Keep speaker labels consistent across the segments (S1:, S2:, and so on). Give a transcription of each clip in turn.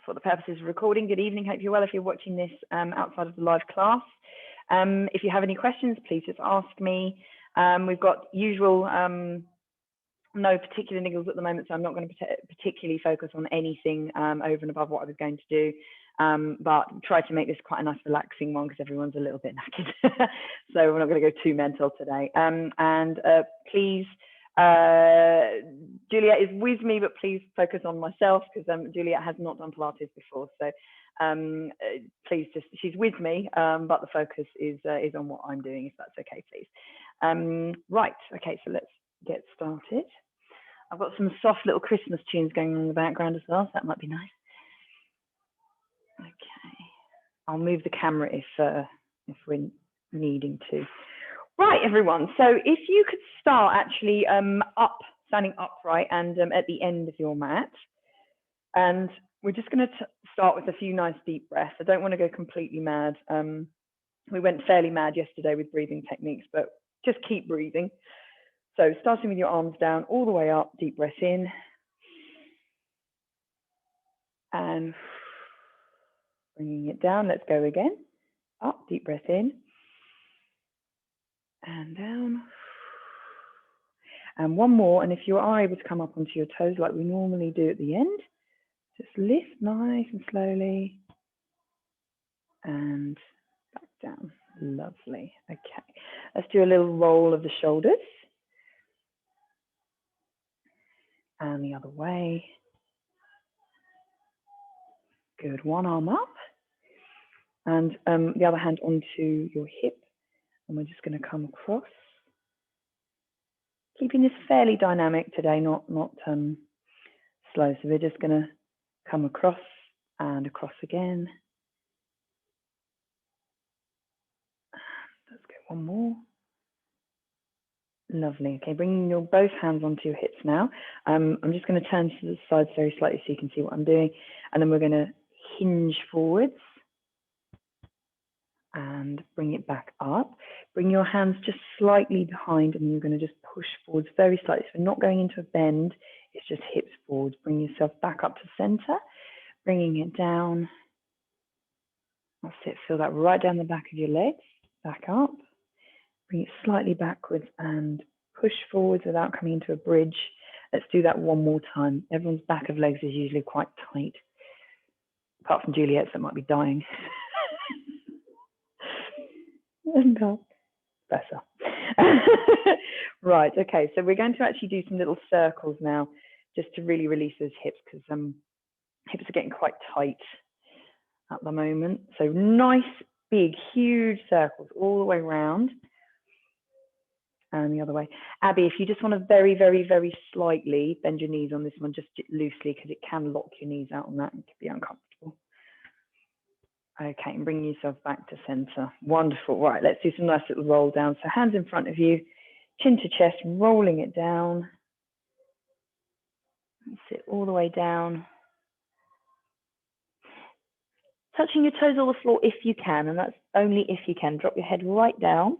S1: for the purposes of recording. Good evening, hope you're well if you're watching this outside of the live class. If you have any questions, please just ask me. We've got usual, no particular niggles at the moment, so I'm not going to particularly focus on anything over and above what I was going to do. But try to make this quite a nice relaxing one because everyone's a little bit knackered. So we're not going to go too mental today. Please, Juliet is with me, but please focus on myself because Juliet has not done Pilates before. So please just, she's with me, but the focus is on what I'm doing, if that's okay, please. Right, okay, so let's get started. I've got some soft little Christmas tunes going on in the background as well, so that might be nice. Okay, I'll move the camera if we're needing to. Right, everyone. So if you could start actually standing upright and at the end of your mat, and we're just going to start with a few nice deep breaths. I don't want to go completely mad. We went fairly mad yesterday with breathing techniques, but just keep breathing. So starting with your arms down, all the way up, deep breath in, and bringing it down. Let's go again. Up, deep breath in, and down. And one more, and if you are able to come up onto your toes like we normally do at the end, just lift nice and slowly, and back down. Lovely. Okay, let's do a little roll of the shoulders. And the other way. Good, one arm up. And the other hand onto your hip. And we're just going to come across. Keeping this fairly dynamic today, not slow. So we're just going to come across and across again. Let's go one more. Lovely. Okay, bringing your both hands onto your hips now. I'm just going to turn to the sides very slightly so you can see what I'm doing. And then we're going to hinge forwards and bring it back up. Bring your hands just slightly behind and you're going to just push forwards very slightly. So we're not going into a bend, it's just hips forwards. Bring yourself back up to center, bringing it down. That's it, feel that right down the back of your legs, back up. Bring it slightly backwards and push forwards without coming into a bridge. Let's do that one more time. Everyone's back of legs is usually quite tight, apart from Juliet's that might be dying. And better. Right, okay, so we're going to actually do some little circles now, just to really release those hips, because hips are getting quite tight at the moment. So nice, big, huge circles all the way around. And the other way. Abby, if you just want to very, very, very slightly bend your knees on this one, just loosely, because it can lock your knees out on that and can be uncomfortable. Okay, and bring yourself back to center. Wonderful. Right, let's do some nice little roll down. So hands in front of you, chin to chest, rolling it down. Sit all the way down. Touching your toes on the floor if you can, and that's only if you can. Drop your head right down.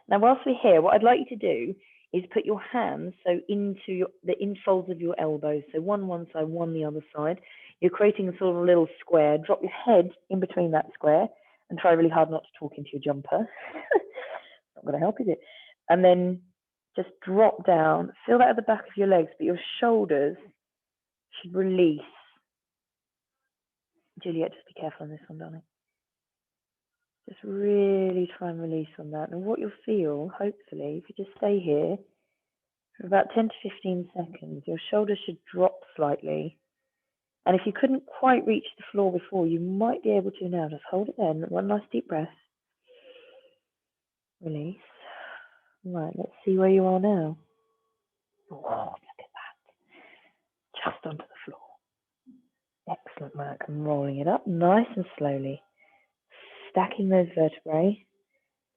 S1: Now, whilst we're here, what I'd like you to do is put your hands into the infolds of your elbows. So one side, one the other side. You're creating a sort of a little square. Drop your head in between that square and try really hard not to talk into your jumper. Not going to help, is it? And then just drop down. Feel that at the back of your legs, but your shoulders should release. Juliet, just be careful on this one, darling. Just really try and release on that. And what you'll feel, hopefully, if you just stay here for about 10 to 15 seconds, your shoulders should drop slightly. And if you couldn't quite reach the floor before, you might be able to now. Just hold it there. One nice deep breath. Release. Right, let's see where you are now. Oh, look at that. Just onto the floor. Excellent work. And rolling it up nice and slowly. Stacking those vertebrae.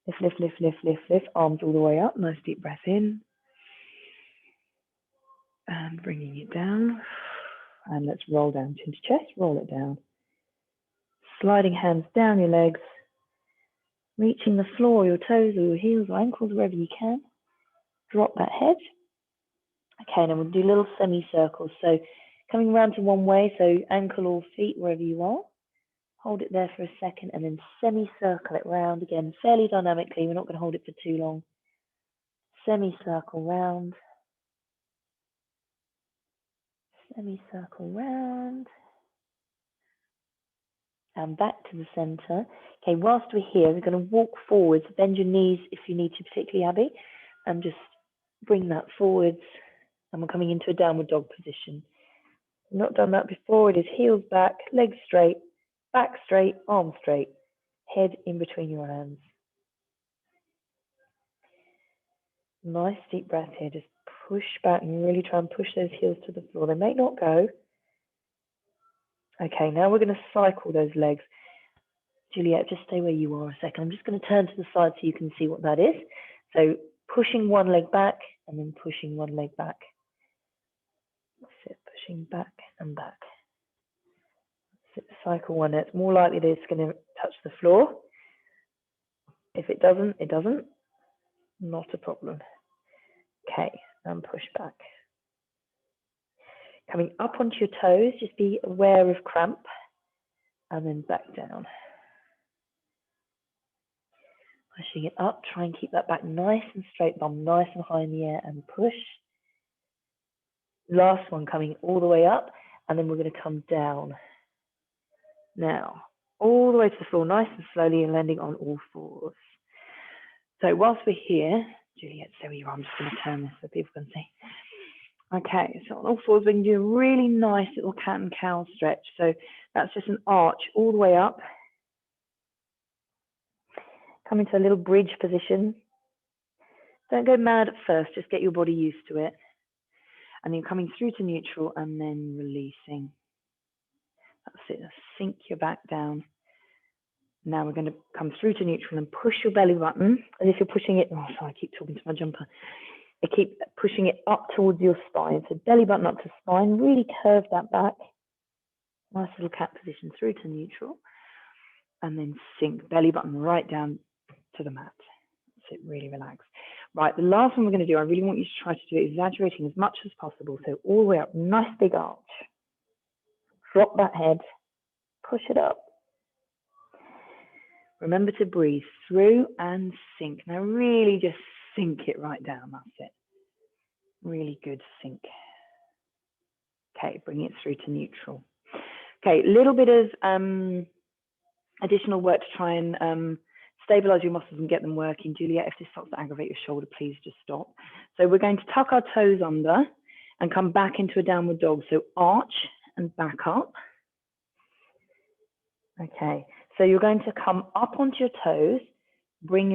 S1: Lift, lift, lift, lift, lift, lift. Arms all the way up. Nice deep breath in. And bringing it down. And let's roll down chin to chest. Roll it down. Sliding hands down your legs. Reaching the floor, your toes or your heels or ankles, wherever you can. Drop that head. Okay, and then we'll do little semicircles. So
S2: Coming round to one way, so ankle or feet, wherever you are. Hold it there for a second and then semicircle it round again, fairly dynamically. We're not going to hold it for too long. Semicircle round. Semicircle round. And back to the center. Okay, whilst we're here, we're going to walk forwards. Bend your knees if you need to, particularly Abby. And just bring that forwards. And we're coming into a downward dog position. Not done that before. It is heels back, legs straight, back straight, arms straight, head in between your hands. Nice deep breath here. Just push back and really try and push those heels to the floor. They may not go. Okay, now we're going to cycle those legs. Juliet, just stay where you are a second. I'm just going to turn to the side so you can see what that is. So pushing one leg back and then pushing one leg back. That's it, pushing back and back. That's it, cycle one. It's more likely that it's going to touch the floor. If it doesn't, it doesn't. Not a problem. Okay, and push back. Coming up onto your toes, just be aware of cramp, and then back down. Pushing it up, try and keep that back nice and straight, bum nice and high in the air, and push. Last one coming all the way up, and then we're going to come down. Now, all the way to the floor, nice and slowly, and landing on all fours. So whilst we're here, Juliet, so you are. I'm just going to turn this so people can see. Okay, so on all fours, we can do a really nice little cat and cow stretch. So that's just an arch all the way up. Come into a little bridge position. Don't go mad at first, just get your body used to it. And then coming through to neutral and then releasing. That's it, sink your back down. Now we're going to come through to neutral and push your belly button as if you're pushing it. Oh, sorry, I keep talking to my jumper. I keep pushing it up towards your spine. So belly button up to spine, really curve that back. Nice little cat position through to neutral. And then sink belly button right down to the mat. So really relax. Right, the last one we're going to do, I really want you to try to do it exaggerating as much as possible. So all the way up, nice big arch. Drop that head, push it up. Remember to breathe through and sink. Now really just sink it right down, that's it. Really good sink. Okay, bring it through to neutral. Okay, a little bit of additional work to try and stabilize your muscles and get them working. Juliet, if this starts to aggravate your shoulder, please just stop. So we're going to tuck our toes under and come back into a downward dog. So arch and back up. Okay, so you're going to come up onto your toes, bring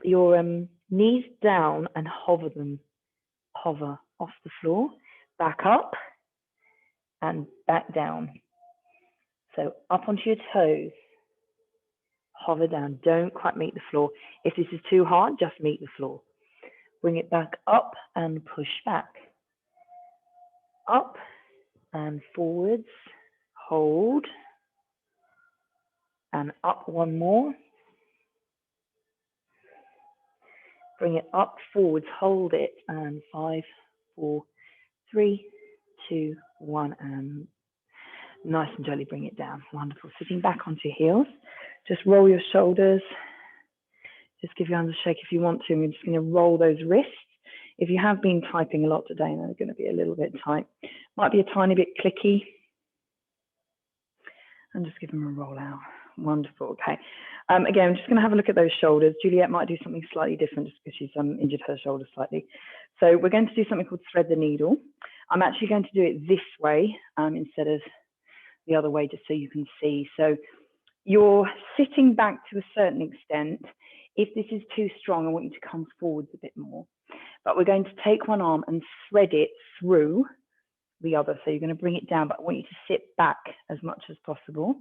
S2: your knees down and hover them. Hover off the floor, back up and back down. So up onto your toes, hover down, don't quite meet the floor. If this is too hard, just meet the floor. Bring it back up and push back. Up and forwards, hold, and up one more. Bring it up, forwards, hold it, and 5, 4, 3, 2, 1, and nice and gently bring it down. Wonderful. Sitting back onto your heels. Just roll your shoulders. Just give your hands a shake if you want to. And we're just going to roll those wrists. If you have been typing a lot today, they're going to be a little bit tight. Might be a tiny bit clicky. And just give them a roll out. Wonderful. Okay. Again, I'm just going to have a look at those shoulders. Juliet might do something slightly different just because she's injured her shoulder slightly. So we're going to do something called thread the needle. I'm actually going to do it this way instead of the other way, just so you can see. So you're sitting back to a certain extent. If this is too strong, I want you to come forwards a bit more. But we're going to take one arm and thread it through the other. So you're going to bring it down, but I want you to sit back as much as possible.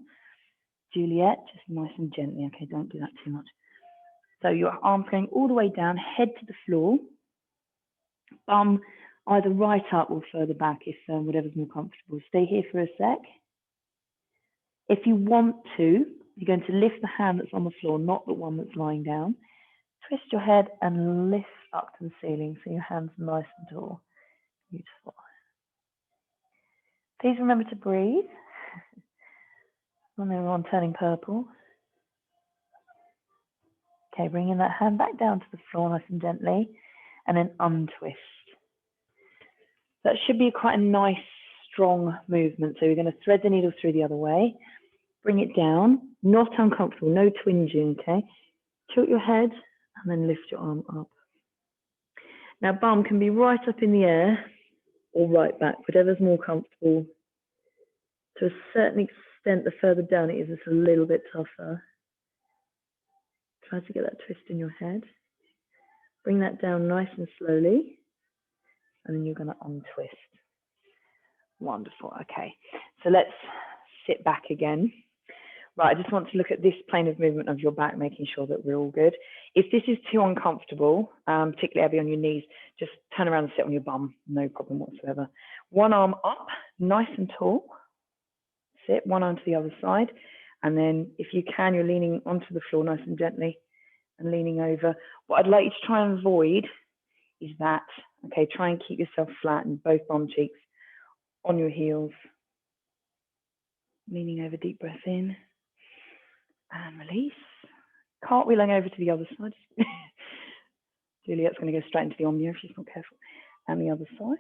S2: Juliet, just nice and gently. Okay, don't do that too much. So your arm's going all the way down, head to the floor, bum either right up or further back, if whatever's more comfortable. Stay here for a sec. If you want to, you're going to lift the hand that's on the floor, not the one that's lying down. Twist your head and lift up to the ceiling so your hand's nice and tall. Beautiful. Please remember to breathe. And then we're on turning purple. Okay, bringing that hand back down to the floor nice and gently, and then untwist. That should be quite a nice, strong movement. So we're going to thread the needle through the other way, bring it down, not uncomfortable, no twinging, okay? Tilt your head and then lift your arm up. Now, bum can be right up in the air or right back, whatever's more comfortable. To a certain extent, the further down it is, it's a little bit tougher. Try to get that twist in your head. Bring that down nice and slowly, and then you're going to untwist. Wonderful. Okay, so let's sit back again. Right, I just want to look at this plane of movement of your back, making sure that we're all good. If this is too uncomfortable, particularly heavy on your knees, just turn around and sit on your bum, no problem whatsoever. One arm up, nice and tall. Sit, one arm to the other side. And then if you can, you're leaning onto the floor nice and gently and leaning over. What I'd like you to try and avoid is that, okay, try and keep yourself flat and both bum cheeks on your heels. Leaning over, deep breath in and release. Cartwheeling over to the other side. Juliet's going to go straight into the omnia if she's not careful. And the other side.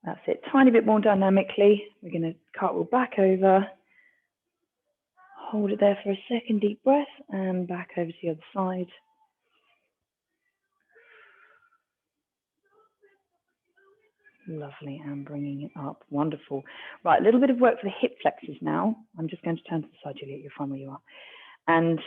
S2: That's it. Tiny bit more dynamically. We're going to cartwheel back over. Hold it there for a second, deep breath, and back over to the other side. Lovely, and bringing it up. Wonderful. Right, a little bit of work for the hip flexors now. I'm just going to turn to the side, Juliet. You're fine where you are. And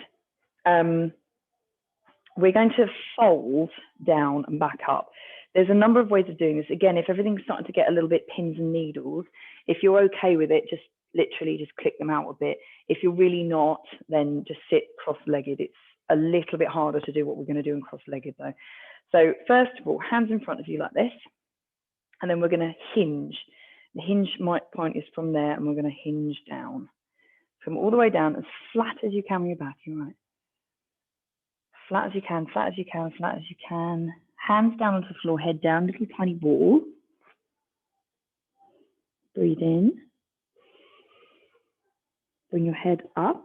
S2: we're going to fold down and back up. There's a number of ways of doing this. Again, if everything's starting to get a little bit pins and needles, if you're okay with it, just literally just click them out a bit. If you're really not, then just sit cross-legged. It's a little bit harder to do what we're going to do in cross-legged though. So first of all, hands in front of you like this, and then we're going to hinge. The hinge point is from there, and we're going to hinge down. Come all the way down as flat as you can with your back. You're right. Flat as you can, flat as you can, flat as you can. Hands down onto the floor, head down, little tiny ball. Breathe in. Bring your head up.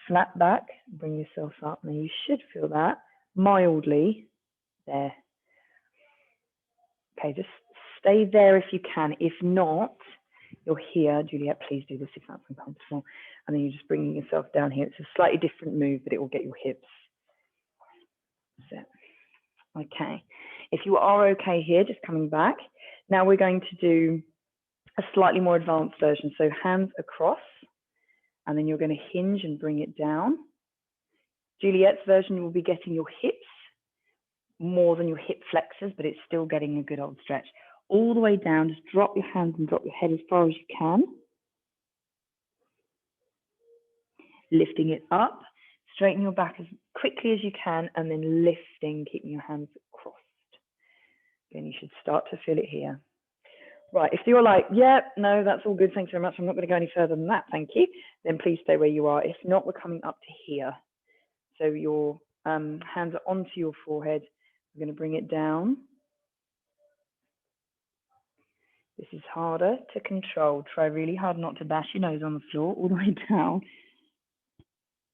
S2: Flat back, bring yourself up. Now you should feel that mildly there. Okay, just stay there if you can. If not, you're here. Juliet, please do this if that's uncomfortable. And then you're just bringing yourself down here. It's a slightly different move, but it will get your hips. That's it. Okay, if you are okay here, just coming back. Now we're going to do a slightly more advanced version. So hands across, and then you're going to hinge and bring it down. Juliet's version, you will be getting your hips more than your hip flexors, but it's still getting a good old stretch. All the way down, just drop your hands and drop your head as far as you can. Lifting it up, straighten your back as quickly as you can, and then lifting, keeping your hands crossed. Then you should start to feel it here. Right, if you're like, yeah, no, that's all good, thanks very much, I'm not going to go any further than that, thank you, then please stay where you are. If not, we're coming up to here. So your hands are onto your forehead. We're going to bring it down. This is harder to control. Try really hard not to bash your nose on the floor, all the way down.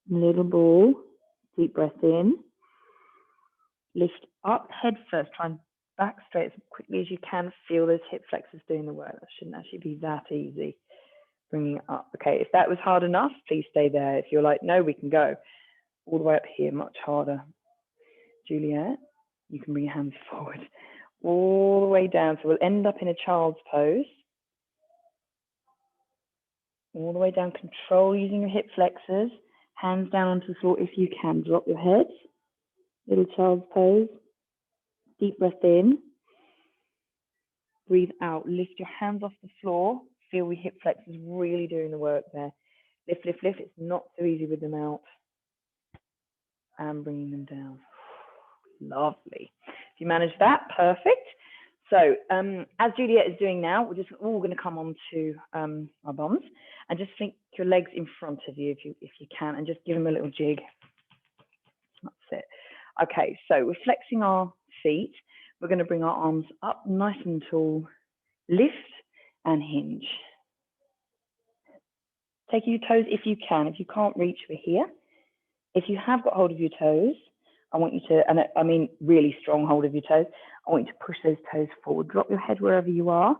S2: Little ball, deep breath in. Lift up, head first, try and back straight as quickly as you can. Feel those hip flexors doing the work. That shouldn't actually be that easy. Bringing it up. Okay, if that was hard enough, please stay there. If you're like, no, we can go all the way up here, much harder. Juliet, you can bring your hands forward all the way down. So we'll end up in a child's pose. All the way down, control using your hip flexors. Hands down onto the floor if you can. Drop your head. Little child's pose. Deep breath in. Breathe out. Lift your hands off the floor. Feel the hip flexors really doing the work there. Lift, lift, lift. It's not so easy with them out. And bringing them down. Lovely. If you manage that, perfect. So as Juliet is doing now, we're just all going to come on to our bums and just think your legs in front of you if you can, and just give them a little jig. That's it. Okay, so we're flexing our feet. We're going to bring our arms up nice and tall, lift and hinge. Take your toes if you can. If you can't reach, we're here. If you have got hold of your toes, I want you to, and I mean really strong hold of your toes, I want you to push those toes forward. Drop your head wherever you are.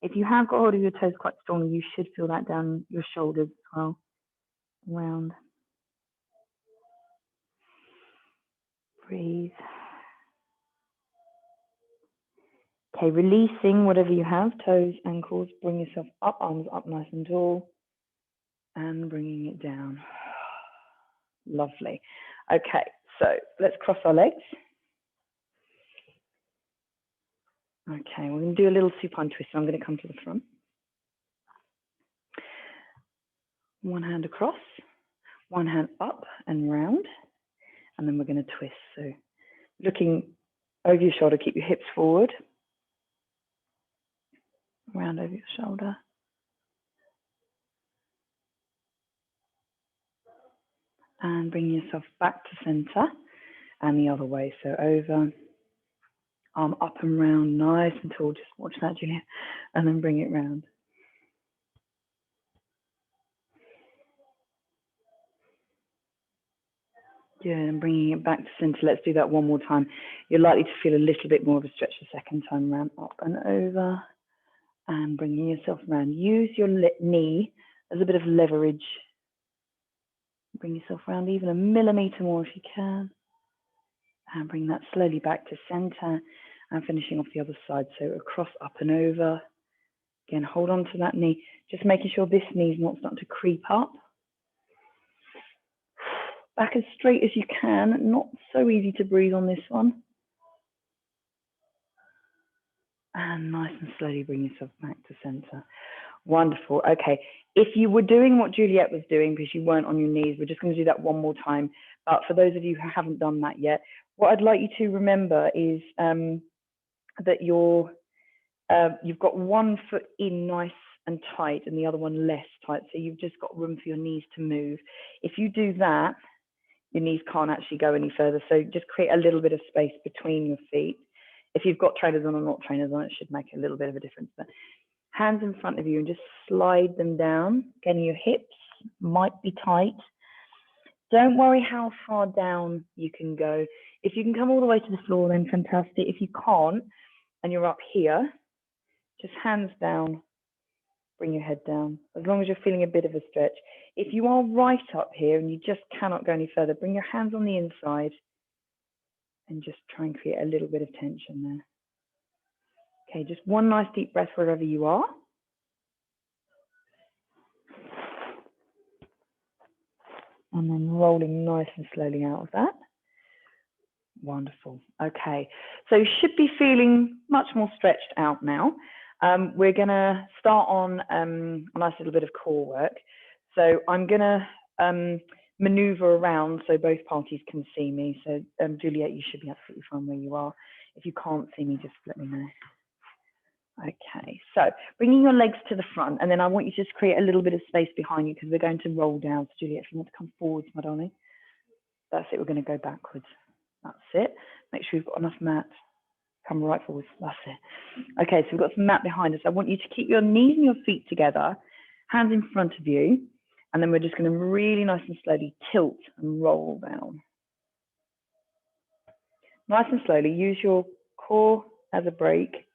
S2: If you have got hold of your toes quite strongly, you should feel that down your shoulders as well. Round. Breathe. Okay, releasing whatever you have, toes, ankles, bring yourself up, arms up nice and tall, and bringing it down. Lovely. Okay, so let's cross our legs. Okay, we're going to do a little supine twist. So I'm going to come to the front. One hand across, one hand up and round, and then we're going to twist. So looking over your shoulder, keep your hips forward. Round over your shoulder. And bring yourself back to center and the other way. So over, arm up and round, nice and tall. Just watch that, Julia. And then bring it round. Good, and bringing it back to center. Let's do that one more time. You're likely to feel a little bit more of a stretch the second time round. Up and over, and bringing yourself around. Use your knee as a bit of leverage. Bring yourself around even a millimeter more if you can. And bring that slowly back to center. And finishing off the other side. So across, up and over. Again, hold on to that knee. Just making sure this knee is not starting to creep up. Back as straight as you can. Not so easy to breathe on this one. And nice and slowly bring yourself back to center. Wonderful. Okay. If you were doing what Juliet was doing because you weren't on your knees, we're just going to do that one more time. But for those of you who haven't done that yet, what I'd like you to remember is that you've got one foot in nice and tight and the other one less tight. So you've just got room for your knees to move. If you do that, your knees can't actually go any further. So just create a little bit of space between your feet. If you've got trainers on or not trainers on, it should make a little bit of a difference. But hands in front of you and just slide them down. Again, your hips might be tight. Don't worry how far down you can go. If you can come all the way to the floor, then fantastic. If you can't, and you're up here, just hands down, bring your head down, as long as you're feeling a bit of a stretch. If you are right up here and you just cannot go any further, bring your hands on the inside and just try and create a little bit of tension there. Okay, just one nice deep breath wherever you are. And then rolling nice and slowly out of that. Wonderful. Okay, so you should be feeling much more stretched out now. We're going to start on a nice little bit of core work. So I'm going to maneuver around so both parties can see me. So Juliet, you should be absolutely fine where you are. If you can't see me, just let me know. Okay, so bringing your legs to the front, and then I want you to just create a little bit of space behind you because we're going to roll down. So Juliet, if you want to come forwards, my darling. That's it, we're going to go backwards. That's it. Make sure you've got enough mat. Come right forwards, that's it. Okay, so we've got some mat behind us. I want you to keep your knees and your feet together, hands in front of you, and then we're just going to really nice and slowly tilt and roll down. Nice and slowly, use your core as a brake.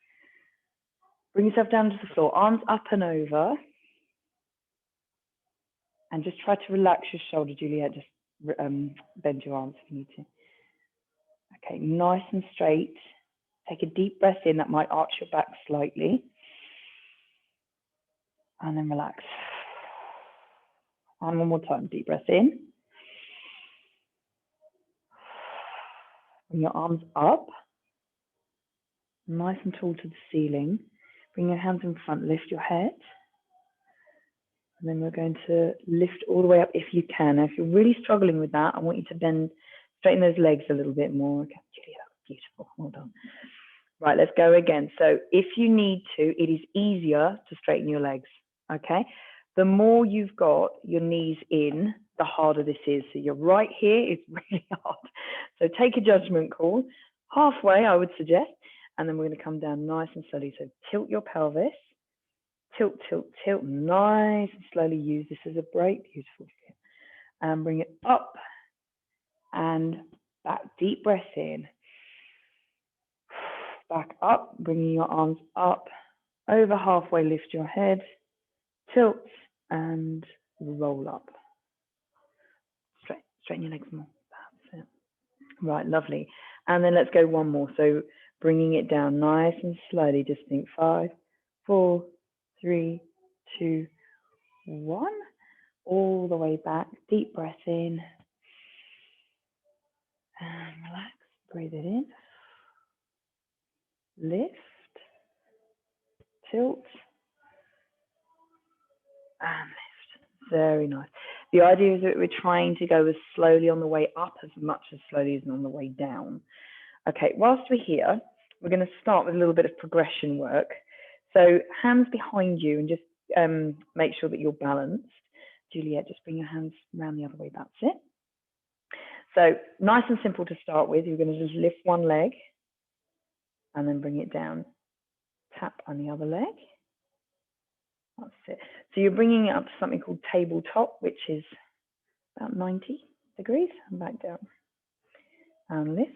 S2: Bring yourself down to the floor, arms up and over. And just try to relax your shoulder, Juliet. Just bend your arms if you need to. Okay, nice and straight. Take a deep breath in. That might arch your back slightly. And then relax. And one more time, deep breath in. Bring your arms up. Nice and tall to the ceiling. Bring your hands in front, lift your head. And then we're going to lift all the way up if you can. Now, if you're really struggling with that, I want you to bend, straighten those legs a little bit more. Okay, Julia, beautiful, well done. Right, let's go again. So if you need to, it is easier to straighten your legs, okay? The more you've got your knees in, the harder this is. So you're right here, it's really hard. So take a judgment call, halfway I would suggest, and then we're going to come down nice and slowly. So tilt your pelvis, tilt, tilt, tilt, nice and slowly. Use this as a break, beautiful. And bring it up and back. Deep breath in. Back up, bringing your arms up. Over halfway, lift your head, tilt, and roll up. Straighten your legs more. That's it. Right, lovely. And then let's go one more. So bringing it down nice and slowly. Just think 5, 4, 3, 2, 1. All the way back. Deep breath in. And relax. Breathe it in. Lift. Tilt. And lift. Very nice. The idea is that we're trying to go as slowly on the way up as much as slowly as on the way down. Okay, whilst we're here, we're going to start with a little bit of progression work. So hands behind you and just make sure that you're balanced. Juliet, just bring your hands around the other way. That's it. So nice and simple to start with. You're going to just lift one leg and then bring it down. Tap on the other leg. That's it. So you're bringing it up to something called tabletop, which is about 90 degrees, and back down. And lift.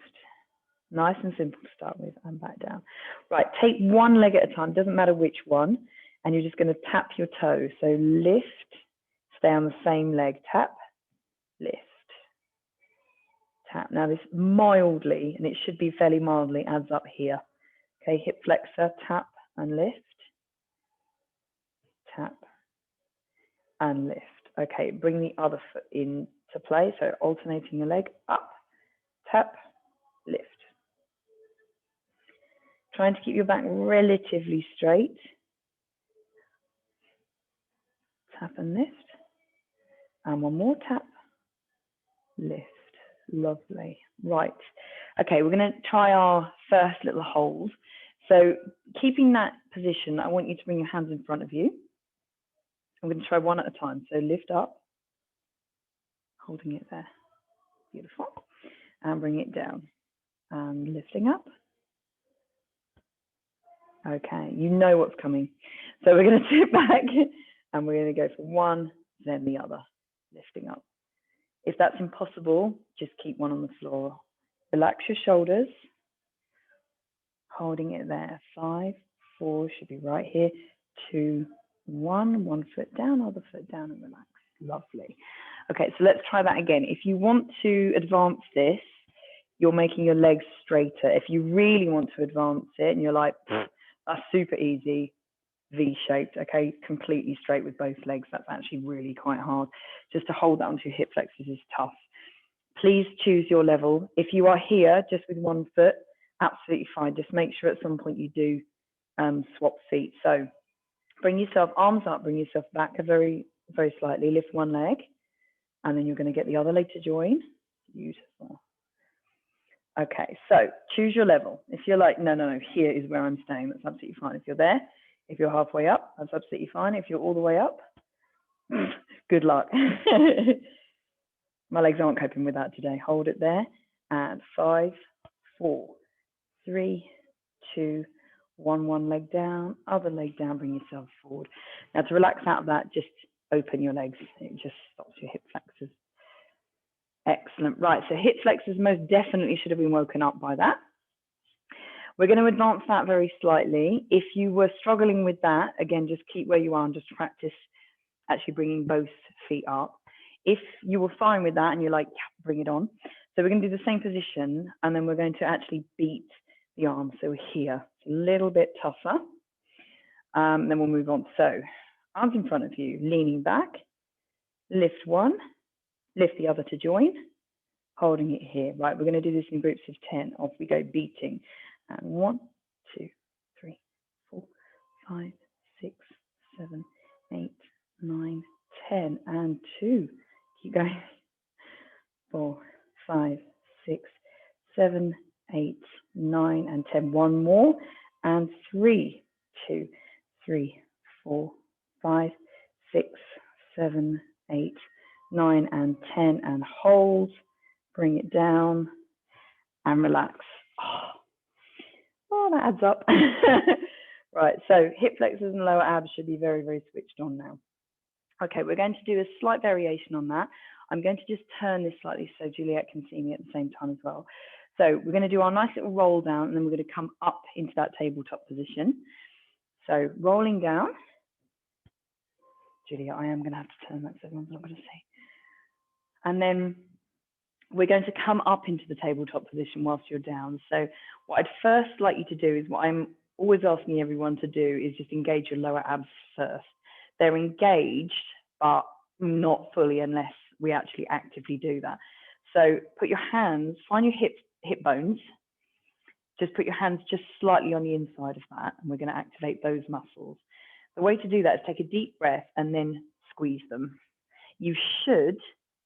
S2: Nice and simple to start with, and back down. Right, take one leg at a time, doesn't matter which one, and you're just going to tap your toes. So lift, stay on the same leg, tap, lift, tap. Now this mildly, and it should be fairly mildly, adds up here. Okay, hip flexor, tap and lift, tap and lift. Okay, bring the other foot into play, so alternating your leg, up, tap, lift. Trying to keep your back relatively straight. Tap and lift. And one more, tap, lift. Lovely. Right. Okay, we're going to try our first little hold. So keeping that position, I want you to bring your hands in front of you. I'm going to try one at a time. So lift up, holding it there. Beautiful. And bring it down. And lifting up. Okay, you know what's coming. So we're going to sit back and we're going to go for one, then the other, lifting up. If that's impossible, just keep one on the floor. Relax your shoulders, holding it there. 5, 4, should be right here. 2, 1, one foot down, other foot down, and relax. Lovely. Okay, so let's try that again. If you want to advance this, you're making your legs straighter. If you really want to advance it and you're like, that's super easy, V-shaped, okay, completely straight with both legs. That's actually really quite hard. Just to hold that onto your hip flexors is tough. Please choose your level. If you are here just with one foot, absolutely fine. Just make sure at some point you do swap feet. So bring yourself, arms up, bring yourself back very, very slightly. Lift one leg, and then you're going to get the other leg to join. Beautiful. Okay, so choose your level. If you're like, no, here is where I'm staying, that's absolutely fine. If you're there, if you're halfway up, that's absolutely fine. If you're all the way up, good luck. My legs aren't coping with that today. Hold it there. And 5, 4, 3, 2, 1, one leg down, other leg down, bring yourself forward. Now to relax out of that, just open your legs. It just stops your hip flexors. Excellent. Right, so hip flexors most definitely should have been woken up by that. We're going to advance that very slightly. If you were struggling with that, again, just keep where you are and just practice actually bringing both feet up. If you were fine with that and you're like, yeah, bring it on. So we're going to do the same position, and then we're going to actually beat the arm. So here, it's a little bit tougher. Then we'll move on. So arms in front of you, leaning back, lift one, lift the other to join, holding it here. Right, we're going to do this in groups of 10. Off we go, beating. And 1, 2, 3, 4, 5, 6, 7, 8, 9, 10, and 2. Keep going. 4, 5, 6, 7, 8, 9, and 10. One more. And 3, 2, 3, 4, 5, 6, 7, 8, 9, and 10. And hold. Bring it down and relax. Oh,
S1: Oh, that adds up. Right, so hip flexors and lower abs should be very, very switched on now. Okay, we're going to do a slight variation on that. I'm going to just turn this slightly so Juliet can see me at the same time as well. So we're going to do our nice little roll down, and then we're going to come up into that tabletop position. So rolling down. Juliet, I am going to have to turn that so everyone's not going to see. And then we're going to come up into the tabletop position whilst you're down. So what I'd first like you to do is what I'm always asking everyone to do is just engage your lower abs first. They're engaged, but not fully unless we actually actively do that. So put your hands, find your hip bones. Just put your hands just slightly on the inside of that, and we're going to activate those muscles. The way to do that is take a deep breath and then squeeze them. You should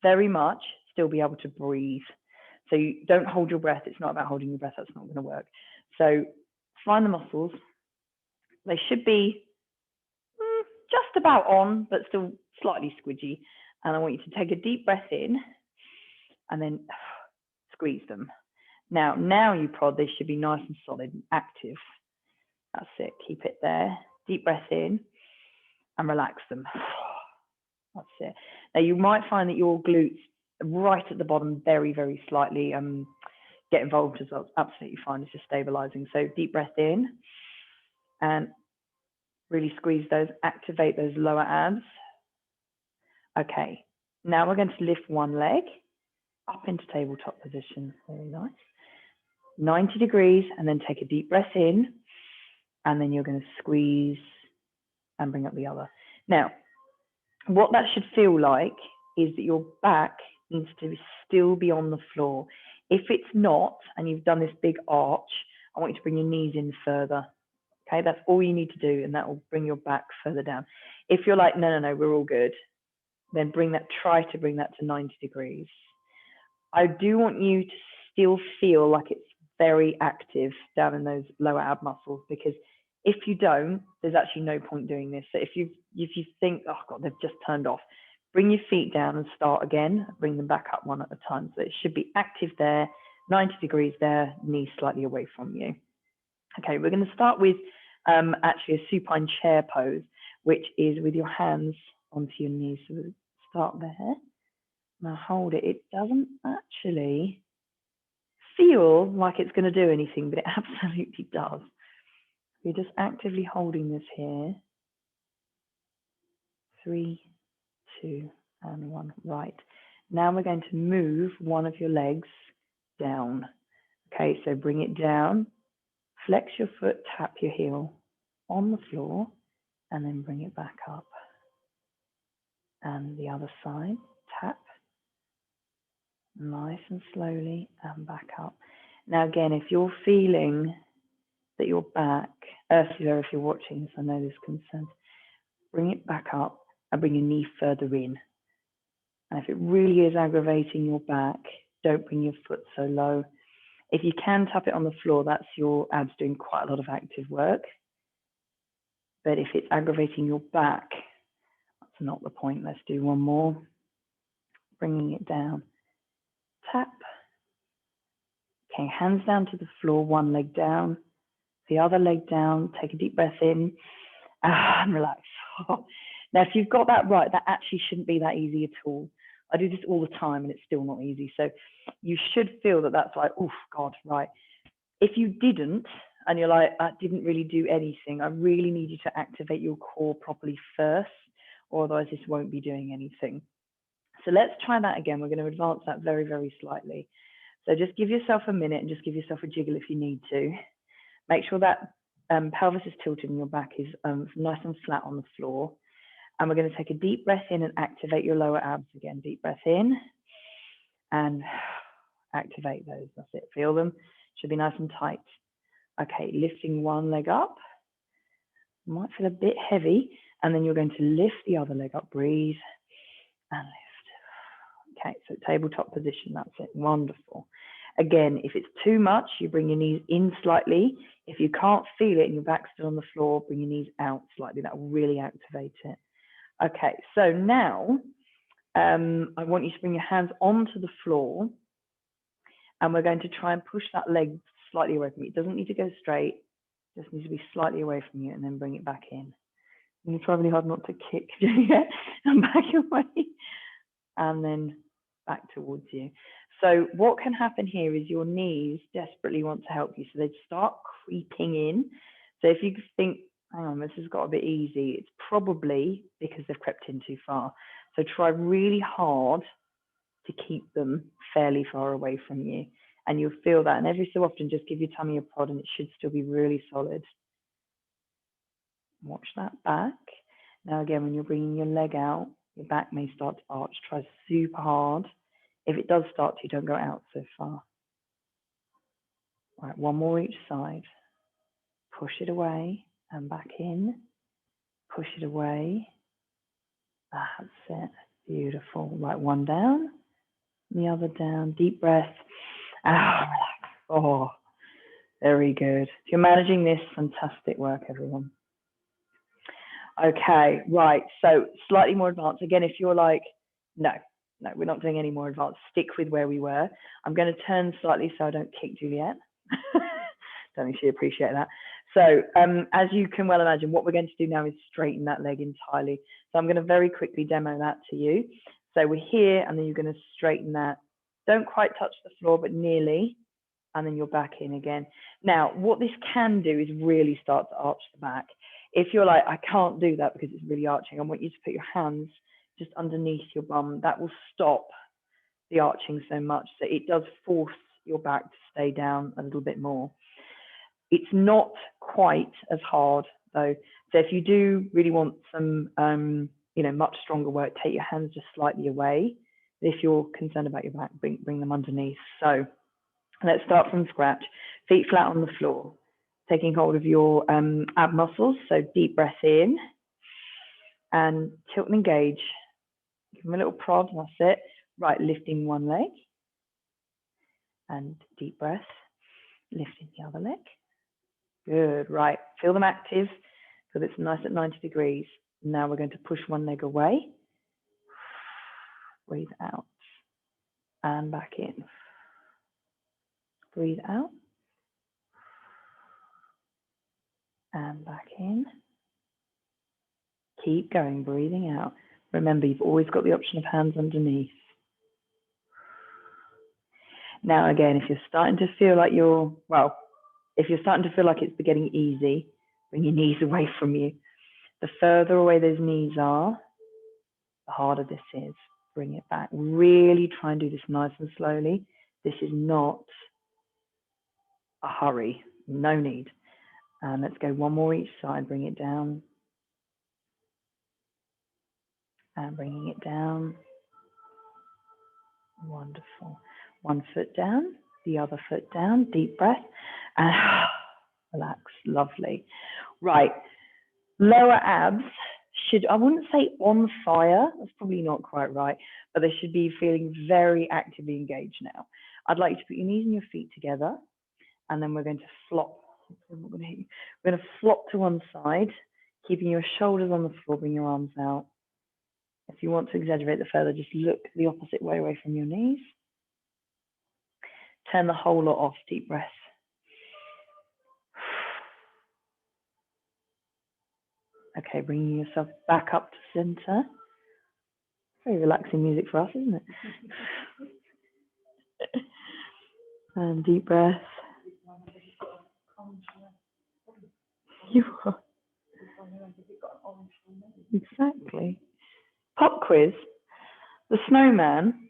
S1: very much still be able to breathe. So you don't hold your breath. It's not about holding your breath. That's not going to work. So find the muscles. They should be just about on, but still slightly squidgy. And I want you to take a deep breath in and then squeeze them. Now you prod, they should be nice and solid and active. That's it. Keep it there. Deep breath in and relax them. That's it. Now you might find that your glutes right at the bottom very, very slightly get involved as well. It's absolutely fine. It's just stabilizing. So deep breath in and really squeeze those, activate those lower abs. Okay, now we're going to lift one leg up into tabletop position. Very nice. 90 degrees, and then take a deep breath in, and then you're going to squeeze and bring up the other. Now, what that should feel like is that your back needs to still be on the floor. If it's not, and you've done this big arch, I want you to bring your knees in further. Okay, that's all you need to do, and that will bring your back further down. If you're like, no, we're all good, then try to bring that to 90 degrees. I do want you to still feel like it's very active down in those lower ab muscles, because if you don't, there's actually no point doing this. So if you think, oh God, they've just turned off, bring your feet down and start again, bring them back up one at a time. So it should be active there, 90 degrees there, knees slightly away from you. Okay, we're going to start with actually a supine chair pose, which is with your hands onto your knees. So we'll start there. Now hold it. It doesn't actually feel like it's going to do anything, but it absolutely does. You're just actively holding this here. 3, 2, and 1. Right. Now we're going to move one of your legs down. Okay, so bring it down, flex your foot, tap your heel on the floor, and then bring it back up. And the other side, tap, nice and slowly, and back up. Now again, if you're feeling that your back, Ursula, if you're watching this, I know there's concerns, bring it back up and bring your knee further in. And if it really is aggravating your back, don't bring your foot so low. If you can tap it on the floor, that's your abs doing quite a lot of active work. But if it's aggravating your back, that's not the point. Let's do one more. Bringing it down. Tap. Okay, hands down to the floor, one leg down, the other leg down. Take a deep breath in and relax. Now, if you've got that right, that actually shouldn't be that easy at all. I do this all the time and it's still not easy. So you should feel that that's like, oh God, right. If you didn't, and you're like, I didn't really do anything, I really need you to activate your core properly first, or otherwise this won't be doing anything. So let's try that again. We're going to advance that very, very slightly. So just give yourself a minute and just give yourself a jiggle if you need to. Make sure that pelvis is tilted and your back is nice and flat on the floor. And we're going to take a deep breath in and activate your lower abs again. Deep breath in and activate those. That's it. Feel them. Should be nice and tight. Okay, lifting one leg up. Might feel a bit heavy. And then you're going to lift the other leg up. Breathe and lift. Okay, so tabletop position. That's it. Wonderful. Again, if it's too much, you bring your knees in slightly. If you can't feel it and your back's still on the floor, bring your knees out slightly. That will really activate it. Okay, so now I want you to bring your hands onto the floor, and we're going to try and push that leg
S2: slightly away from you. It doesn't need to go straight, just needs to be slightly away from you, and then bring it back in. And you try really hard not to kick and back away, and then back towards you. So what can happen here is your knees desperately want to help you, so they start creeping in. So if you think, hang on, this has got a bit easy, it's probably because they've crept in too far. So try really hard to keep them fairly far away from you, and you'll feel that. And every so often, just give your tummy a prod, and it should still be really solid. Watch that back. Now again, when you're bringing your leg out, your back may start to arch. Try super hard. If it does start to, don't go out so far. All right, one more each side. Push it away and back in. Push it away. That's it. Beautiful. Right, one down, the other down. Deep breath. Relax. Oh, very good. If you're managing this, fantastic work, everyone. Okay, right. So slightly more advanced. Again, if you're like, no, we're not doing any more advanced. Stick with where we were. I'm going to turn slightly so I don't kick Juliet. Don't think she appreciate that. So as you can well imagine, what we're going to do now is straighten that leg entirely. So I'm going to very quickly demo that to you. So we're here, and then you're going to straighten that. Don't quite touch the floor, but nearly. And then you're back in again. Now, what this can do is really start to arch the back. If you're like, I can't do that because it's really arching, I want you to put your hands just underneath your bum. That will stop the arching so much. So it does force your back to stay down a little bit more. It's not quite as hard though. So if you do really want some, much stronger work, take your hands just slightly away. If you're concerned about your back, bring them underneath. So let's start from scratch. Feet flat on the floor, taking hold of your ab muscles. So deep breath in and tilt and engage. Give them a little prod, that's it. Right, lifting one leg and deep breath, lifting the other leg. Good, right, feel them active, so it's nice at 90 degrees. Now we're going to push one leg away, breathe out and back in. Breathe out and back in. Keep going, breathing out. Remember, you've always got the option of hands underneath. Now again, if you're starting to feel like it's getting easy, bring your knees away from you. The further away those knees are, the harder this is. Bring it back. Really try and do this nice and slowly. This is not a hurry, no need. And let's go one more each side. Bring it down. And bringing it down. Wonderful. One foot down, the other foot down. Deep breath. And relax. Lovely. Right. Lower abs should, I wouldn't say on fire, that's probably not quite right, but they should be feeling very actively engaged now. I'd like you to put your knees and your feet together, and then we're going to flop. We're going to flop to one side, keeping your shoulders on the floor, bring your arms out. If you want to exaggerate the further, just look the opposite way away from your knees. Turn the whole lot off, deep breath. Okay, bringing yourself back up to center. Very relaxing music for us, isn't it? And deep breath. You are. Exactly. Pop quiz. The snowman,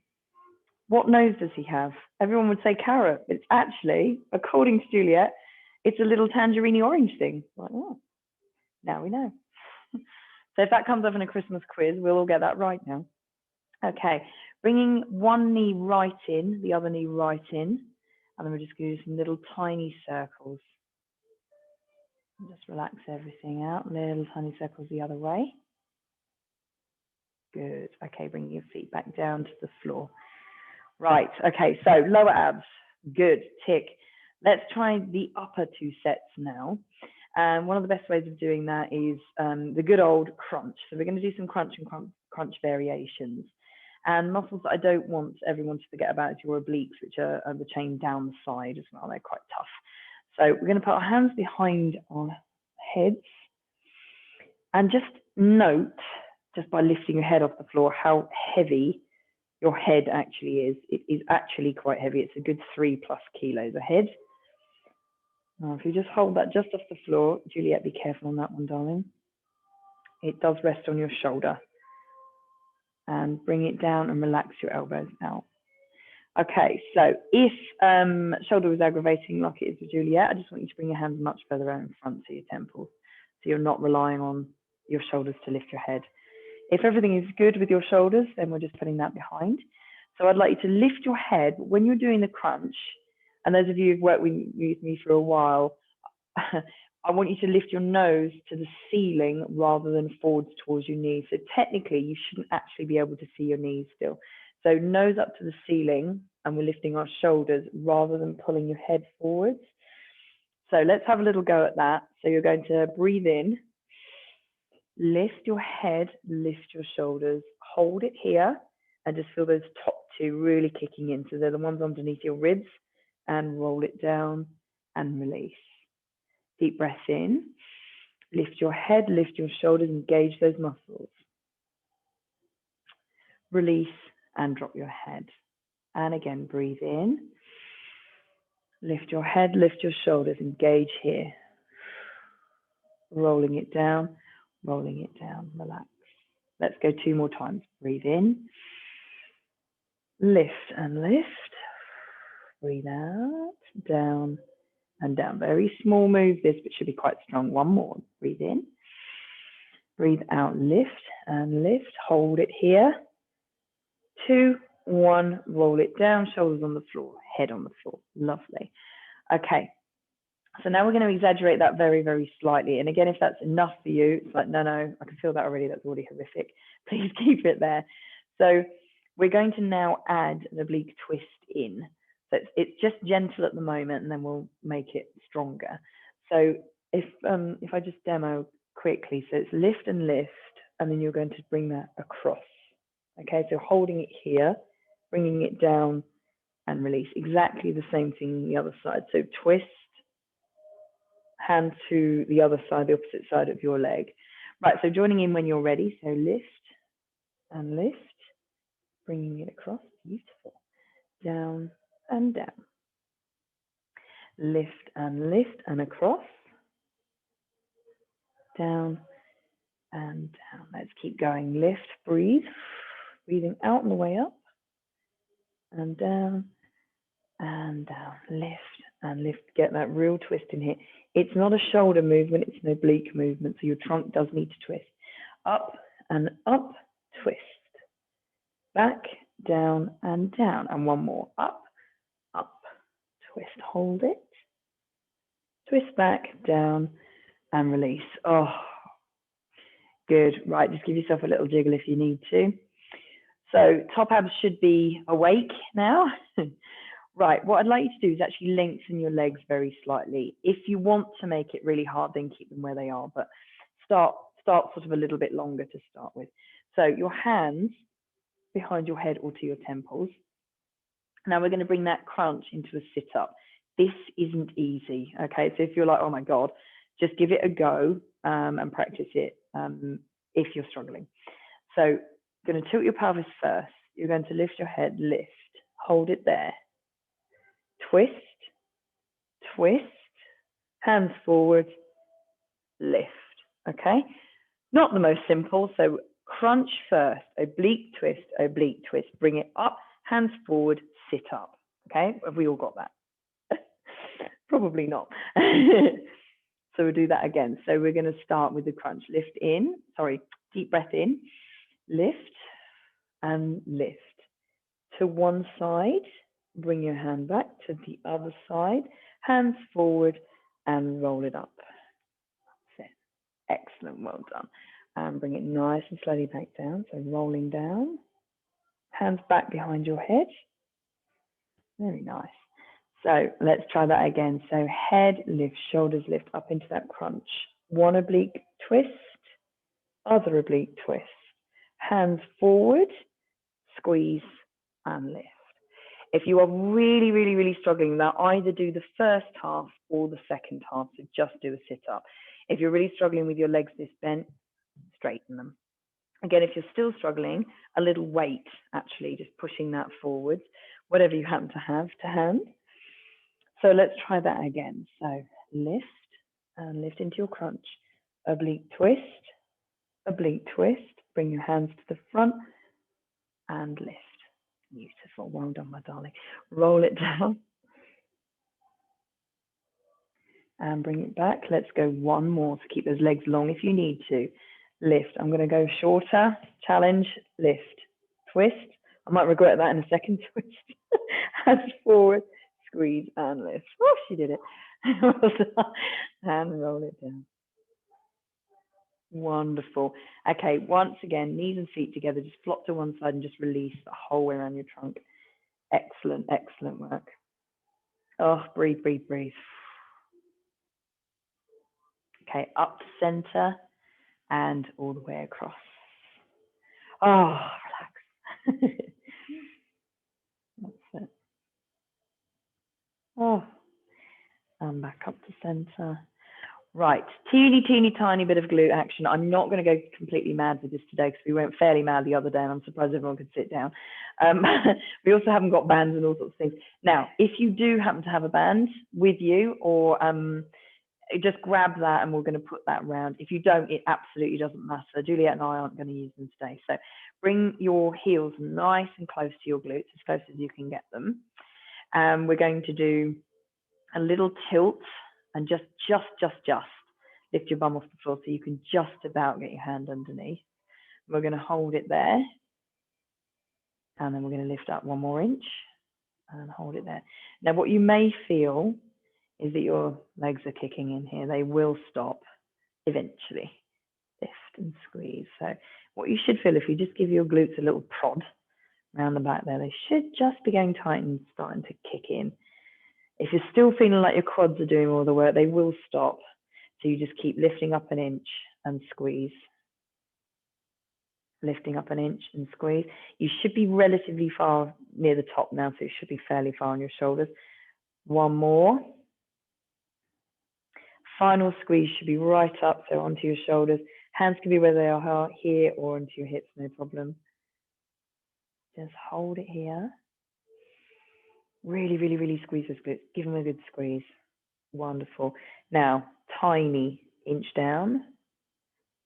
S2: what nose does he have? Everyone would say carrot. It's actually, according to Juliet, it's a little tangerine orange thing. Like, oh, now we know. So if that comes up in a Christmas quiz, we'll all get that right now. Okay, bringing one knee right in, the other knee right in, and then we're just going to do some little tiny circles. Just relax everything out, little tiny circles the other way. Good. Okay, bringing your feet back down to the floor. Right, okay, so lower abs. Good, tick. Let's try the upper two sets now. And one of the best ways of doing that is the good old crunch. So we're going to do some crunch and crunch variations.
S1: And muscles that I don't want everyone to forget about is your obliques, which are the chain down the side as well. They're quite tough. So we're going to put our hands behind our heads and just note, just by lifting your head off the floor, how heavy your head actually is. It is actually quite heavy. It's a good 3+ kilos a head. Now, if you just hold that just off the floor, Juliet, be careful on that one, darling. It does rest on your shoulder. And bring it down and relax your elbows out. Okay, so if shoulder was aggravating like it is with Juliet, I just want you to bring your hands much further out in front to your temples, so you're not relying on your shoulders to lift your head. If everything is good with your shoulders, then we're just putting that behind. So I'd like you to lift your head when you're doing the crunch, and those of you who've worked with me for a while, I want you to lift your nose to the ceiling rather than forwards towards your knees. So technically, you shouldn't actually be able to see your knees still. So nose up to the ceiling, and we're lifting our shoulders rather than pulling your head forwards. So let's have a little go at that. So you're going to breathe in, lift your head, lift your shoulders, hold it here, and just feel those top two really kicking in. So they're the ones underneath your ribs, and roll it down and release. Deep breath in, lift your head, lift your shoulders, engage those muscles. Release and drop your head. And again, breathe in, lift your head, lift your shoulders, engage here. Rolling it down, relax. Let's go 2 more times. Breathe in, lift and lift. Breathe out, down and down. Very small move this, but should be quite strong. 1 more. Breathe in, breathe out, lift and lift. Hold it here. 2, 1, roll it down, shoulders on the floor, head on the floor. Lovely. Okay, so now we're going to exaggerate that very, very slightly. And again, if that's enough for you, it's like, no, I can feel that already. That's already horrific. Please keep it there. So we're going to now add an oblique twist in. So it's just gentle at the moment, and then we'll make it stronger. So if I just demo quickly, so it's lift and lift, and then you're going to bring that across. Okay, so holding it here, bringing it down and release. Exactly the same thing on the other side. So twist, hand to the other side, the opposite side of your leg. Right, so joining in when you're ready. So lift and lift, bringing it across. Beautiful. Down and down. Lift and across. Down and down. Let's keep going. Lift, breathe. Breathing out on the way up. And down and down. Lift and lift. Get that real twist in here. It's not a shoulder movement, it's an oblique movement, so your trunk does need to twist. Up and up, twist. Back, down and down. And 1 more. Up, twist. Hold it. Twist back, down and release. Oh, good. Right, just give yourself a little jiggle if you need to. So top abs should be awake now. Right, what I'd like you to do is actually lengthen your legs very slightly. If you want to make it really hard, then keep them where they are, but start sort of a little bit longer to start with. So your hands behind your head or to your temples. Now we're going to bring that crunch into a sit-up. This isn't easy, okay? So if you're like, oh my God, just give it a go and practice it if you're struggling. So you're going to tilt your pelvis first. You're going to lift your head, lift, hold it there. Twist, twist, hands forward, lift, okay? Not the most simple, so crunch first, oblique twist, bring it up, hands forward, sit up, okay? Have we all got that? Probably not. So we'll do that again. So we're going to start with the crunch. Lift in, deep breath in, lift and lift. To one side, bring your hand back to the other side, hands forward and roll it up. That's it. Excellent, well done. And bring it nice and slowly back down. So rolling down, hands back behind your head. Very nice. So let's try that again. So head lift, shoulders lift up into that crunch. One oblique twist, other oblique twist. Hands forward, squeeze, and lift. If you are really, really, really struggling, now either do the first half or the second half, so just do a sit-up. If you're really struggling with your legs this bent, straighten them. Again, if you're still struggling, a little weight, actually, just pushing that forwards, whatever you happen to have to hand. So let's try that again. So lift and lift into your crunch. Oblique twist, bring your hands to the front and lift. Beautiful, well done, my darling. Roll it down and bring it back. Let's go one more, so keep those legs long if you need to. Lift, I'm gonna go shorter, challenge, lift, twist. I might regret that in a second, twist, hands forward, squeeze and lift. Oh, she did it. And roll it down. Wonderful. Okay, once again, knees and feet together, just flop to one side and just release the whole way around your trunk. Excellent, excellent work. Oh, breathe, breathe, breathe. Okay, up to center and all the way across. Oh, relax. That's it. Oh, and back up to center. Right, teeny tiny bit of glute action. I'm not going to go completely mad with this today because we went fairly mad the other day and I'm surprised everyone could sit down. We also haven't got bands and all sorts of things. Now, if you do happen to have a band with you, or just grab that and we're going to put that around. If you don't, it absolutely doesn't matter. Juliet and I aren't going to use them today. So bring your heels nice and close to your glutes, as close as you can get them. We're going to do a little tilt and just lift your bum off the floor so you can just about get your hand underneath. We're going to hold it there, and then we're going to lift up 1 more inch and hold it there. Now, what you may feel is that your legs are kicking in here. They will stop eventually. Lift and squeeze. So what you should feel, if you just give your glutes a little prod around the back there, they should just be going tight and starting to kick in. If you're still feeling like your quads are doing all the work, they will stop. So you just keep lifting up an inch and squeeze. Lifting up an inch and squeeze. You should be relatively far near the top now, so it should be fairly far on your shoulders. 1 more. Final squeeze should be right up, so onto your shoulders. Hands can be where they are, here or onto your hips, no problem. Just hold it here. Really, really, really squeeze those glutes. Give them a good squeeze. Wonderful. Now, tiny inch down.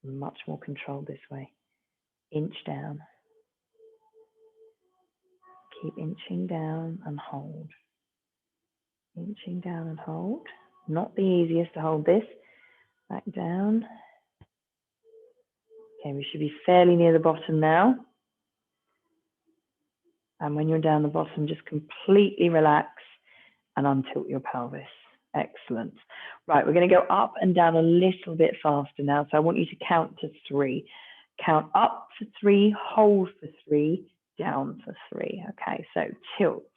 S1: Much more controlled this way. Inch down. Keep inching down and hold. Inching down and hold. Not the easiest to hold this. Back down. Okay, we should be fairly near the bottom now. And when you're down the bottom, just completely relax and untilt your pelvis. Excellent. Right, we're going to go up and down a little bit faster now. So I want you to count to 3. Count up for 3, hold for 3, down for 3. Okay, so tilt,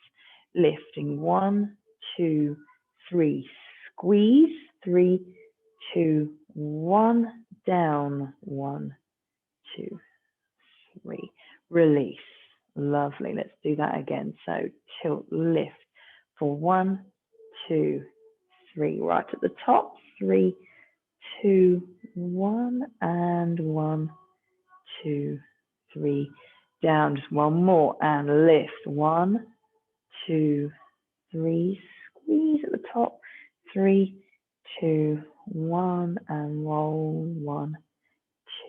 S1: lifting 1, 2, 3, squeeze, 3, 2, 1, down, 1, 2, 3, release. Lovely. Let's do that again. So tilt, lift for 1, 2, 3. Right at the top. 3, 2, 1, and 1, 2, 3. Down. Just 1 more and lift. 1, 2, 3. Squeeze at the top. 3, 2, 1, and roll. 1,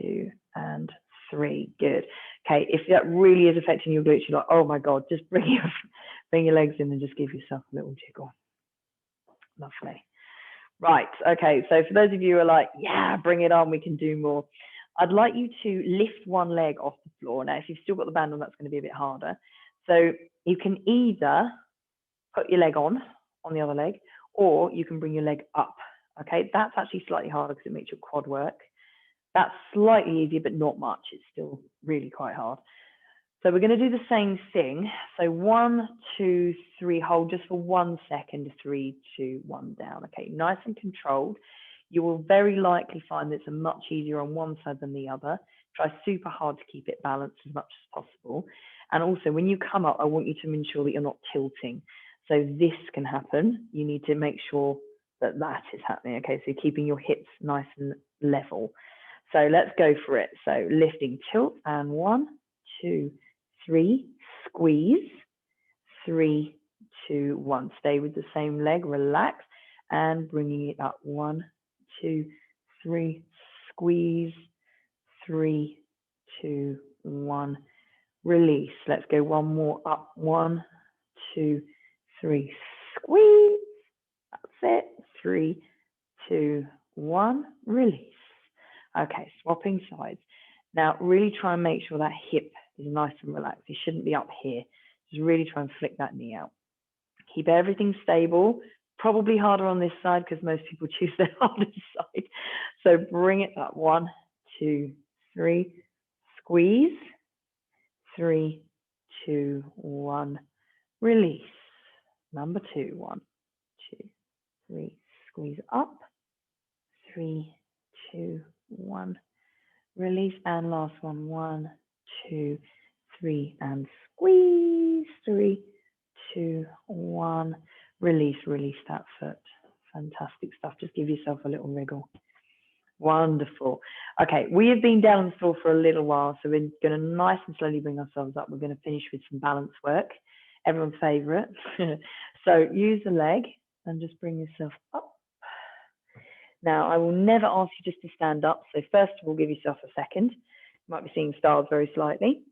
S1: 2, and 3. Good. Okay, if that really is affecting your glutes, you're like, oh my God, just bring your legs in and just give yourself a little jiggle. Lovely. Right, okay, so for those of you who are like, yeah, bring it on, we can do more. I'd like you to lift one leg off the floor. Now, if you've still got the band on, that's going to be a bit harder. So you can either put your leg on the other leg, or you can bring your leg up. Okay, that's actually slightly harder because it makes your quad work. That's slightly easier, but not much. It's still really quite hard. So we're going to do the same thing. So 1, 2, 3, hold just for 1 second. 3, 2, 1, down. Okay, nice and controlled. You will very likely find that it's much easier on one side than the other. Try super hard to keep it balanced as much as possible.
S2: And also when you come up, I want you to ensure that you're not tilting. So this can happen. You need to make sure that that is happening. Okay, so keeping your hips nice and level. So let's go for it. So lifting, tilt, and 1, 2, 3, squeeze, 3, 2, 1. Stay with the same leg, relax, and bringing it up. 1, 2, 3, squeeze, 3, 2, 1. Release. Let's go one more up. 1, 2, 3, squeeze. That's it. 3, 2, 1. Release. Okay, swapping sides. Now, really try and make sure that hip is nice and relaxed. You shouldn't be up here. Just really try and flick that knee out. Keep everything stable. Probably harder on this side because most people choose their hardest side. So bring it up. 1, 2, 3. Squeeze. 3, 2, 1. Release. Number 2. 1, 2, 3. Squeeze up. 3, 2, 1. Release. And last one. 1, 2, 3. And squeeze. 3, 2, 1. Release. Release that foot. Fantastic stuff. Just give yourself a little wriggle. Wonderful. Okay, we have been down on the floor for a little while, so we're going to nice and slowly bring ourselves up. We're going to finish with some balance work, everyone's favorite. So use the leg and just bring yourself up. Now, I will never ask you just to stand up. So first of all, give yourself a second. You might be seeing stars very slightly.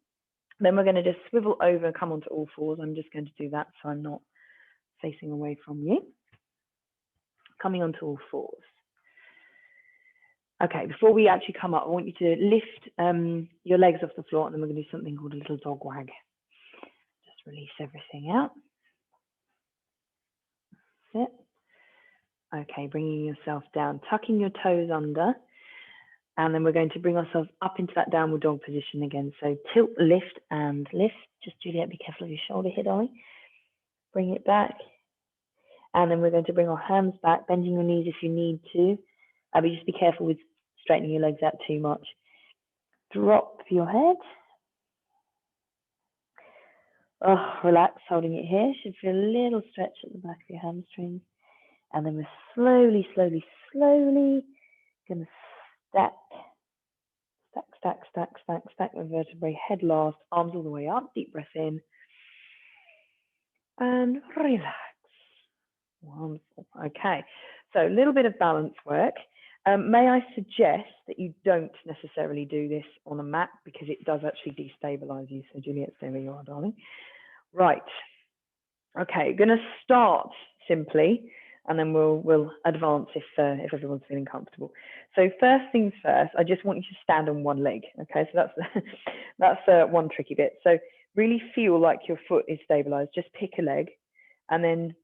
S2: Then we're going to just swivel over and come onto all fours. I'm just going to do that so I'm not facing away from you. Coming onto all fours. Okay, before we actually come up, I want you to lift your legs off the floor, and then we're going to do something called a little dog wag. Just release everything out. That's it. Okay, bringing yourself down, tucking your toes under, and then we're going to bring ourselves up into that downward dog position again. So tilt, lift, and lift. Just, Juliet, be careful of your shoulder here, darling. Bring it back. And then we're going to bring our hands back, bending your knees if you need to. But just be careful with straightening your legs out too much. Drop your head. Oh, relax, holding it here. Should feel a little stretch at the back of your hamstrings. And then we're slowly, slowly, slowly going to stack the vertebrae, head last, arms all the way up. Deep breath in. And relax. Wonderful. Okay, so a little bit of balance work. May I suggest that you don't necessarily do this on a mat because it does actually destabilize you. So Juliet, there you are, darling. Right. Okay, going to start simply, and then we'll advance if everyone's feeling comfortable. So first things first, I just want you to stand on one leg. Okay, so that's one tricky bit. So really feel like your foot is stabilized. Just pick a leg, and then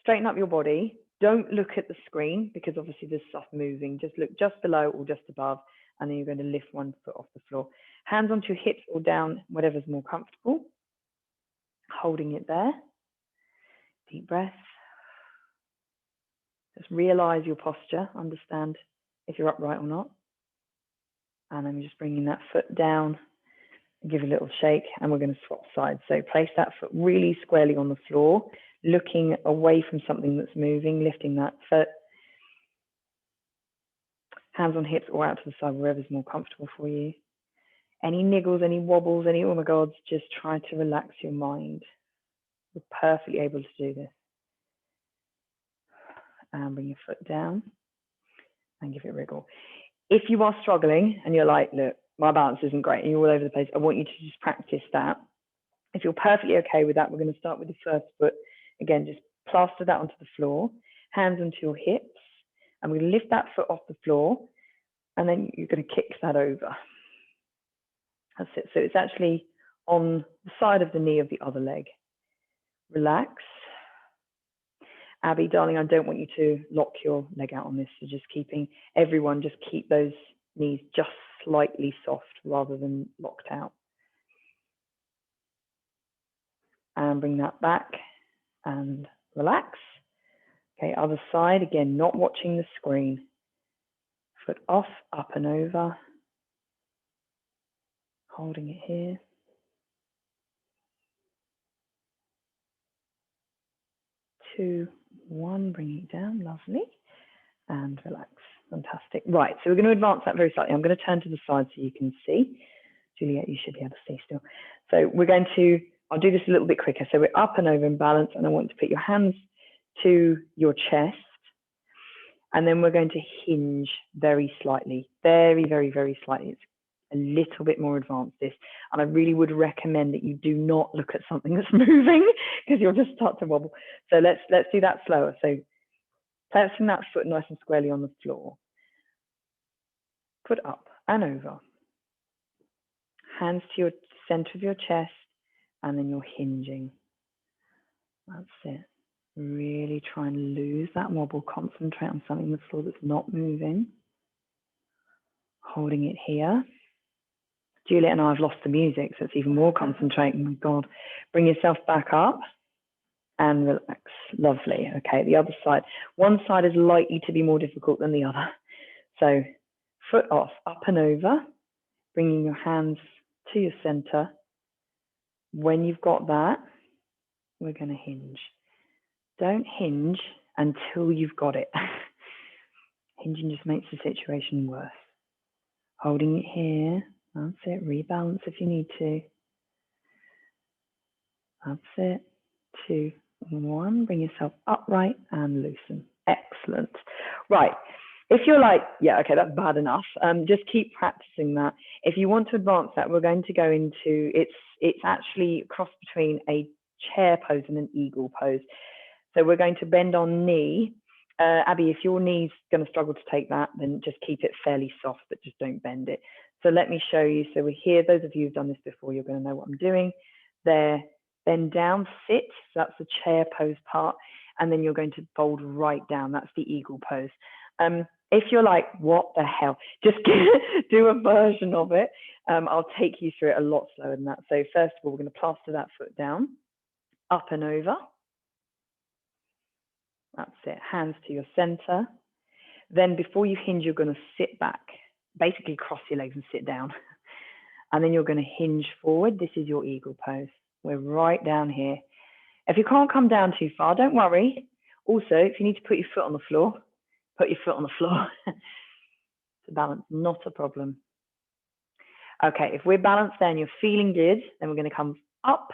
S2: straighten up your body. Don't look at the screen because obviously there's stuff moving. Just look just below or just above, and then you're going to lift one foot off the floor. Hands onto your hips or down, whatever's more comfortable. Holding it there. Deep breath. Just realize your posture. Understand if you're upright or not. And then we're just bringing that foot down. Give a little shake, and we're going to swap sides. So place that foot really squarely on the floor, looking away from something that's moving, lifting that foot. Hands on hips or out to the side, wherever's more comfortable for you. Any niggles, any wobbles, any oh my gods, just try to relax your mind. You're perfectly able to do this. And bring your foot down and give it a wriggle. If you are struggling and you're like, look, my balance isn't great and you're all over the place, I want you to just practice that. If you're perfectly okay with that, we're going to start with the first foot. Again, just plaster that onto the floor, hands onto your hips, and we lift that foot off the floor, and then you're going to kick that over. That's it. So it's actually on the side of the knee of the other leg. Relax. Abby, darling, I don't want you to lock your leg out on this. So just everyone just keep those knees just slightly soft rather than locked out. And bring that back and relax. Okay, other side, again, not watching the screen. Foot off, up and over. Holding it here. 2, 1, bring it down, lovely, and relax, fantastic. Right, so we're going to advance that very slightly. I'm going to turn to the side so you can see. Juliet, you should be able to stay still. So we're going to, I'll do this a little bit quicker. So we're up and over in balance, and I want to put your hands to your chest, and then we're going to hinge very slightly, very, very, very slightly. It's a little bit more advanced, this, and I really would recommend that you do not look at something that's moving because you'll just start to wobble. So let's do that slower. So placing that foot nice and squarely on the floor, foot up and over, hands to your center of your chest, and then you're hinging. That's it. Really try and lose that wobble. Concentrate on something on the floor that's not moving. Holding it here. Juliet and I have lost the music, so it's even more concentrating. Oh my God. Bring yourself back up and relax. Lovely. Okay, the other side. One side is likely to be more difficult than the other. So foot off, up and over, bringing your hands to your center. When you've got that, we're going to hinge. Don't hinge until you've got it. Hinging just makes the situation worse. Holding it here. That's it. Rebalance if you need to. That's it. 2, 1. Bring yourself upright and loosen. Excellent. Right. If you're like, yeah, okay, that's bad enough. Just keep practicing that. If you want to advance that, we're going to go into, it's actually a cross between a chair pose and an eagle pose. So we're going to bend our knee. Abby, if your knee's going to struggle to take that, then just keep it fairly soft, but just don't bend it. So let me show you. So we're here. Those of you who've done this before, you're going to know what I'm doing. There, bend down, sit. So that's the chair pose part. And then you're going to fold right down. That's the eagle pose. If you're like, what the hell? Just do a version of it. I'll take you through it a lot slower than that. So first of all, we're going to plaster that foot down, up and over. That's it, hands to your center. Then before you hinge, you're going to sit back, basically cross your legs and sit down. And then you're going to hinge forward. This is your eagle pose. We're right down here. If you can't come down too far, don't worry. Also, if you need to put your foot on the floor, put your foot on the floor. To balance, not a problem. Okay, if we're balanced there and you're feeling good, then we're going to come up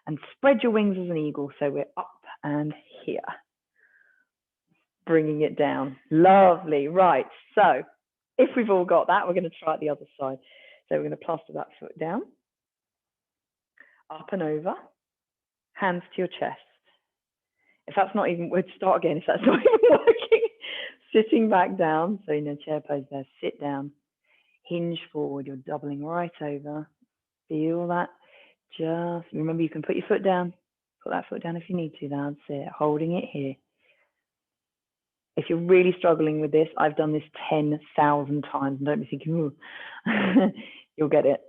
S2: and spread your wings as an eagle. So we're up and here. Bringing it down. Lovely. Right. So if we've all got that, we're going to try it the other side. So we're going to plaster that foot down, up and over, hands to your chest. If that's not even, we'll start again. If that's not even working, sitting back down. So in a chair pose there, sit down, hinge forward. You're doubling right over. Feel that. Just remember, you can put your foot down. Put that foot down if you need to. That's it. Holding it here. If you're really struggling with this, I've done this 10,000 times. And don't be thinking, ooh. You'll get it.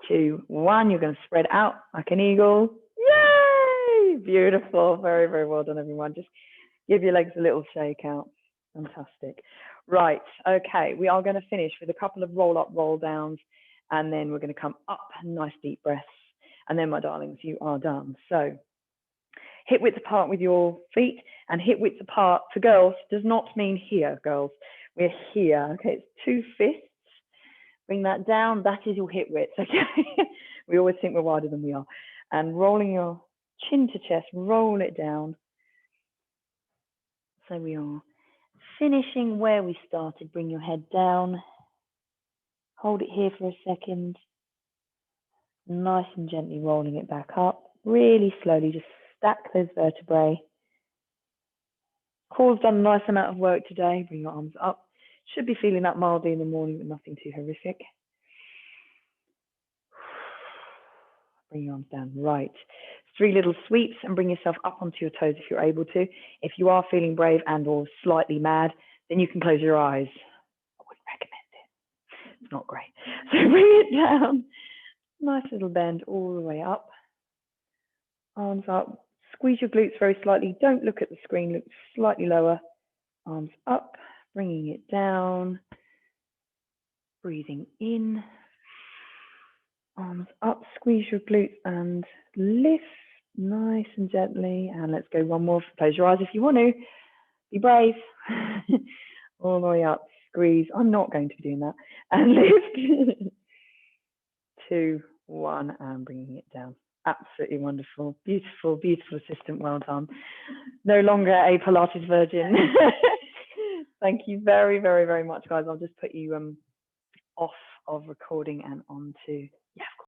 S2: 2, 1. You're going to spread out like an eagle. Yay! Beautiful. Very, very well done, everyone. Just give your legs a little shake out. Fantastic. Right. Okay. We are going to finish with a couple of roll up, roll downs, and then we're going to come up. Nice deep breaths. And then, my darlings, you are done. So hip width apart with your feet, and hip width apart for girls does not mean here, girls. We're here. Okay, it's 2/5. Bring that down. That is your hip width. Okay. We always think we're wider than we are. And rolling your chin to chest, roll it down. So we are finishing where we started. Bring your head down. Hold it here for a second. Nice and gently rolling it back up. Really slowly, just stack those vertebrae. Core's done a nice amount of work today. Bring your arms up. Should be feeling that mildly in the morning, but nothing too horrific. Bring your arms down. Right. 3 little sweeps and bring yourself up onto your toes if you're able to. If you are feeling brave and or slightly mad, then you can close your eyes. I wouldn't recommend it. It's not great. So bring it down. Nice little bend all the way up. Arms up. Squeeze your glutes very slightly. Don't look at the screen. Look slightly lower. Arms up. Bringing it down. Breathing in. Arms up. Squeeze your glutes and lift.
S1: nice and gently. And let's go one more. Close your eyes if you want to. Be brave. All the way up. Squeeze. I'm not going to be doing that. And lift. 2, 1, and bringing it down. Absolutely wonderful. Beautiful, beautiful assistant. Well done. No longer a Pilates virgin. Thank you very, very, very much, guys. I'll just put you off of recording and onto, yeah,